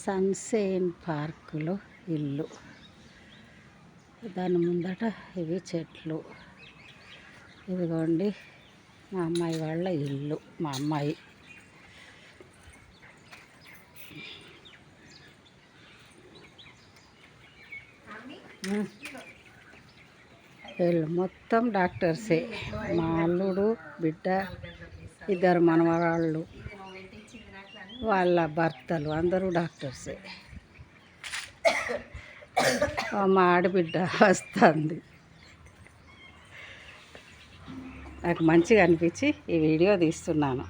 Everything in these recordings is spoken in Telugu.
సన్షైన్ పార్కులో ఇల్లు. దాని ముందట ఇవి చెట్లు. ఇదిగోండి మా అమ్మాయి వాళ్ళ ఇల్లు. మా అమ్మాయి వీళ్ళు మొత్తం డాక్టర్సే. మా అల్లుడు బిడ్డ, ఇద్దరు మనవరాళ్ళు, వాళ్ళ భర్తలు అందరూ డాక్టర్సే. మా ఆడబిడ్డ వస్తుంది. నాకు మంచిగా అనిపించి ఈ వీడియో తీస్తున్నాను.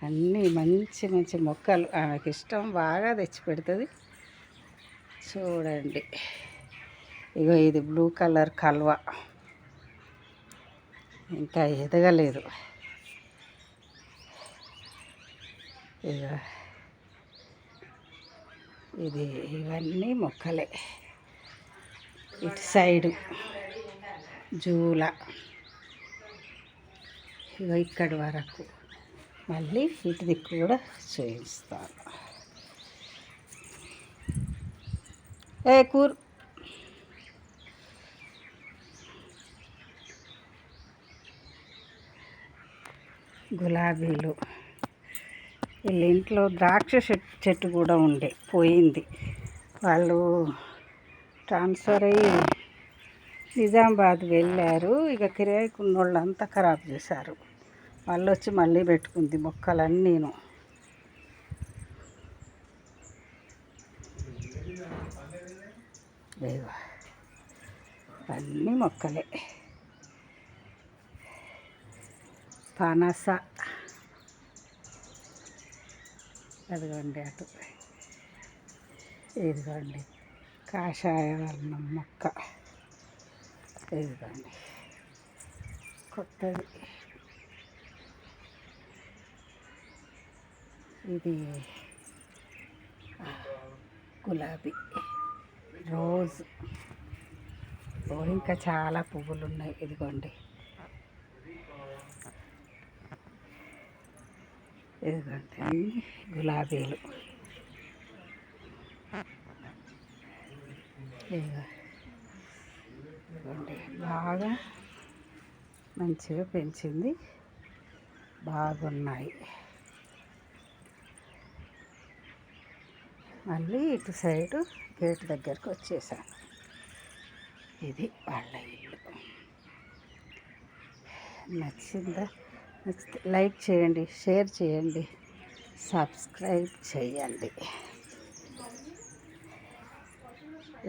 అన్నీ మంచి మంచి మొక్కలు ఆమెకి ఇష్టం, బాగా తెచ్చి పెడుతుంది. చూడండి, ఇగో ఇది బ్లూ కలర్ కల్వ, ఇంకా ఎదగలేదు. ఇక ఇవన్నీ మొక్కలే. ఇటు సైడు జూల, ఇక ఇక్కడి వరకు. మళ్ళీ ఇటు దిక్కు కూడా చూపిస్తాను. గులాబీలు. వీళ్ళ ఇంట్లో ద్రాక్ష చెట్టు కూడా ఉండే, పోయింది. వాళ్ళు ట్రాన్స్ఫర్ అయ్యి నిజామాబాద్ వెళ్ళారు. ఇక కిరాయికి ఉన్న వాళ్ళంతా ఖరాబ్ చేశారు. వాళ్ళు వచ్చి మళ్ళీ పెట్టుకుంది మొక్కలన్నీను. అన్నీ మొక్కలే. పనస, అదిగోండి అటు. ఇదిగోండి కాషాయ వర్ణం మొక్క. ఇదిగోండి కొత్తది. ఇది గులాబీ, రోజ్. ఇంకా చాలా పువ్వులు ఉన్నాయి. ఇదిగోండి, ఇదిగోండి గులాబీలు. ఇదిగోండి బాగా మంచిగా పెంచింది, బాగున్నాయి. మళ్ళీ ఇటు సైడు గేట్ దగ్గరకు వచ్చేసాను. ఇది వాళ్ళ ఇల్లు. నచ్చిందా? నచ్చితే లైక్ చేయండి, షేర్ చేయండి, సబ్స్క్రైబ్ చేయండి.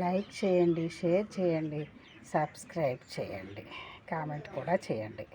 లైక్ చేయండి, షేర్ చేయండి, సబ్స్క్రైబ్ చేయండి, కామెంట్ కూడా చేయండి.